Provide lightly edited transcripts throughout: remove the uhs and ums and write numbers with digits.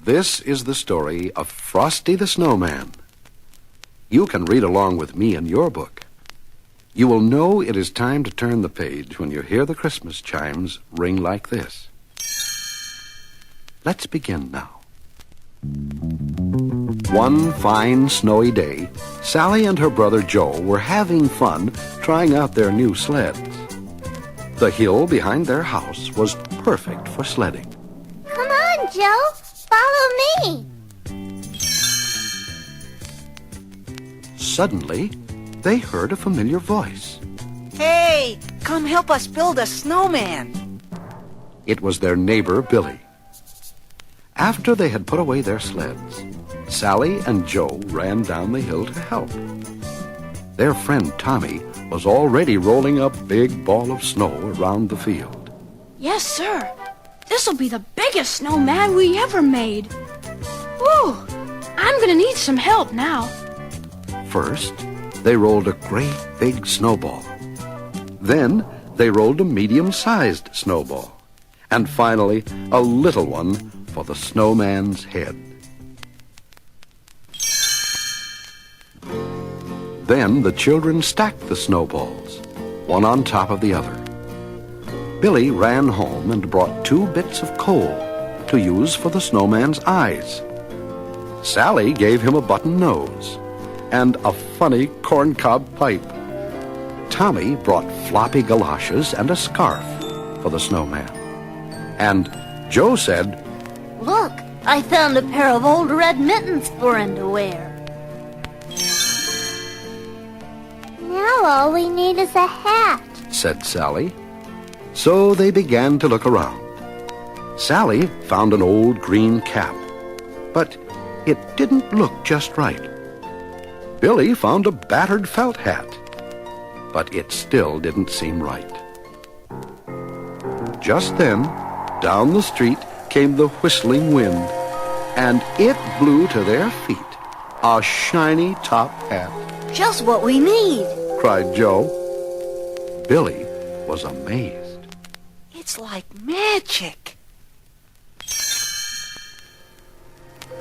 This is the story of Frosty the Snowman. You can read along with me in your book. You will know it is time to turn the page when you hear the Christmas chimes ring like this. Let's begin now. One fine snowy day, Sally and her brother Joe were having fun trying out their new sleds. The hill behind their house was perfect for sledding. Come on, Joe. Follow me. Suddenly, they heard a familiar voice. Hey, come help us build a snowman. It was their neighbor, Billy. After they had put away their sleds, Sally and Joe ran down the hill to help. Their friend Tommy was already rolling a big ball of snow around the field. Yes, sir. This'll be the biggest snowman we ever made. Whew! I'm gonna need some help now. First, they rolled a great big snowball. Then, they rolled a medium-sized snowball. And finally, a little one for the snowman's head. Then the children stacked the snowballs, one on top of the other. Billy ran home and brought 2 bits of coal to use for the snowman's eyes. Sally gave him a button nose and a funny corncob pipe. Tommy brought floppy galoshes and a scarf for the snowman. And Joe said, Look, I found a pair of old red mittens for him to wear. Now all we need is a hat, said Sally. So they began to look around. Sally found an old green cap, but it didn't look just right. Billy found a battered felt hat, but it still didn't seem right. Just then, down the street came the whistling wind, and it blew to their feet a shiny top hat. Just what we need. Cried Joe. Billy was amazed. It's like magic.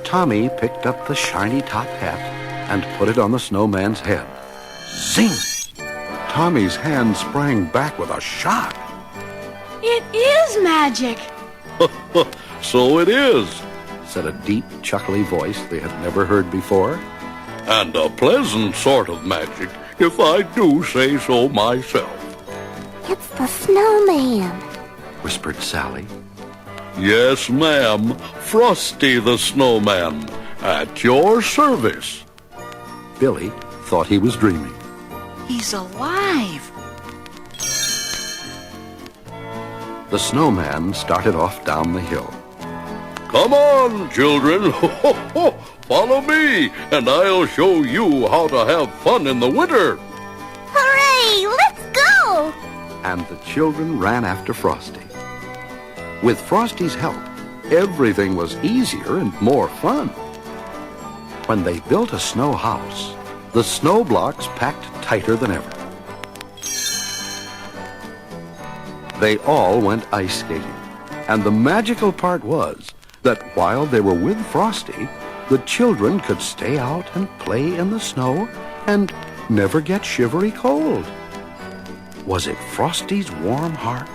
Tommy picked up the shiny top hat and put it on the snowman's head. Zing! Tommy's hand sprang back with a shock. It is magic. So it is, Said a deep, chuckly voice they had never heard before. and a pleasant sort of magic, if I do say so myself. It's the snowman. Whispered Sally. Yes, ma'am, Frosty the Snowman, at your service. Billy thought he was dreaming. He's alive. The snowman started off down the hill. Come on, children, follow me, and I'll show you how to have fun in the winter. Hooray! Let's go! And the children ran after Frosty. With Frosty's help, everything was easier and more fun. When they built a snow house, the snow blocks packed tighter than ever. They all went ice skating, and the magical part was that while they were with Frosty, the children could stay out and play in the snow and never get shivery cold. Was it Frosty's warm heart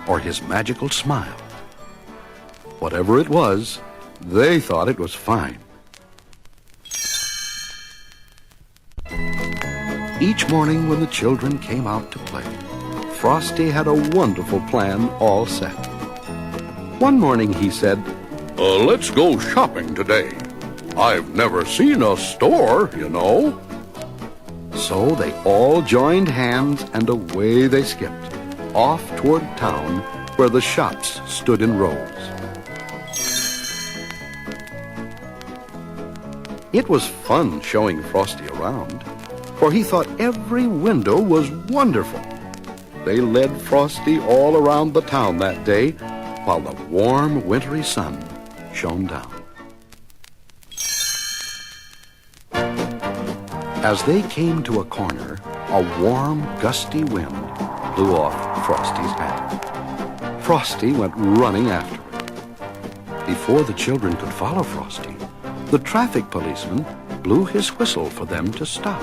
or his magical smile? Whatever it was, they thought it was fine. Each morning when the children came out to play, Frosty had a wonderful plan all set. One morning he said, Let's go shopping today. I've never seen a store, you know. So they all joined hands and away they skipped, off toward town where the shops stood in rows. It was fun showing Frosty around, for he thought every window was wonderful. They led Frosty all around the town that day while the warm, wintry sun shone down. As they came to a corner, a warm, gusty wind blew off Frosty's hat. Frosty went running after it. Before the children could follow Frosty, the traffic policeman blew his whistle for them to stop.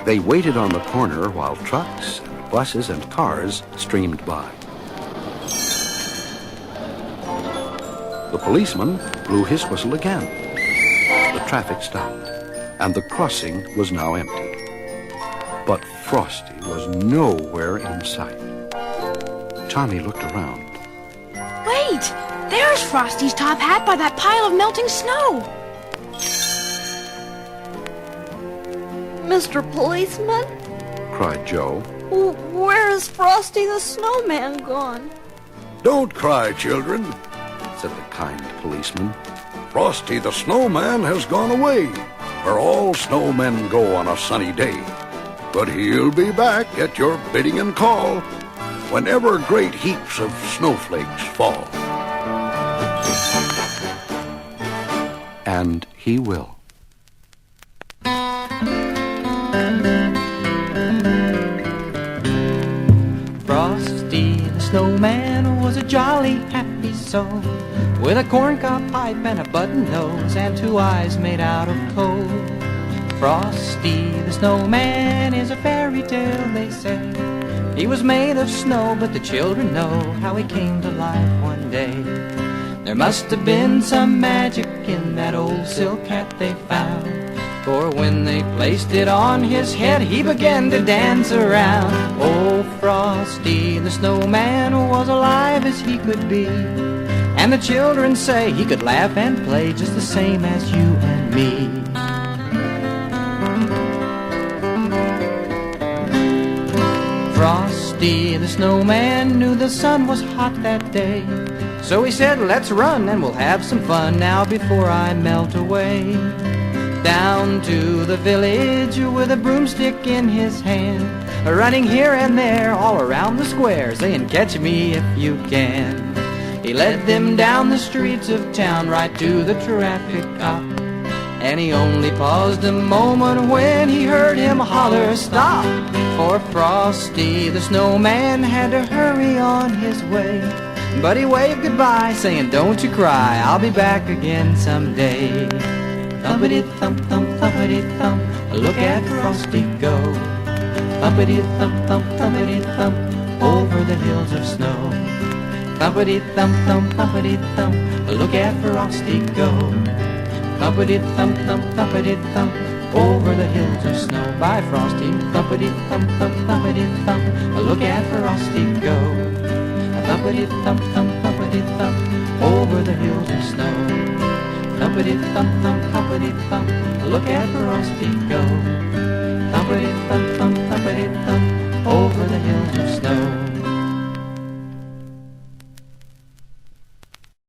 They waited on the corner while trucks and buses and cars streamed by. The policeman blew his whistle again. The traffic stopped, and the crossing was now empty. But Frosty was nowhere in sight. Tommy looked around. Wait! There's Frosty's top hat by that pile of melting snow. Mr. Policeman, Cried Joe. where is Frosty the Snowman gone? Don't cry, children, Said the kind policeman. Frosty the Snowman has gone away, where all snowmen go on a sunny day. But he'll be back at your bidding and call, whenever great heaps of snowflakes fall. And he will. Frosty the Snowman was a jolly happy soul, with a corncob pipe and a button nose and 2 eyes made out of coal. Frosty the Snowman is a fairy tale, they say. He was made of snow, but the children know how he came to life one day. There must have been some magic in that old silk hat they found, for when they placed it on his head, he began to dance around. Oh, Frosty the Snowman was alive as he could be, and the children say he could laugh and play just the same as you and me. Frosty the Snowman knew the sun was hot that day, so he said, let's run and we'll have some fun now before I melt away. Down to the village with a broomstick in his hand, running here and there all around the square, saying, catch me if you can. He led them down the streets of town right to the traffic cop, and he only paused a moment when he heard him holler, stop! For Frosty the Snowman had to hurry on his way, but he waved goodbye, saying, don't you cry, I'll be back again someday. Thumpity-thump, thump, thumpity-thump, look at Frosty go. Thumpity-thump, thump, thumpity-thump, over the hills of snow. Thumpity-thump, thump, thumpity-thump, look at Frosty go. Thumpity-thump, thump, thumpity-thump, over the hills of snow. By Frosty, thumpity-thump, thump, thumpity-thump, look at Frosty go. Thumpity-thump, thump, thumpity-thump, over the hills of snow. Thumpity-thump, thump, thumpity-thump, look at Frosty go. Thumpity-thump, thump, thumpity-thump, over the hills of snow.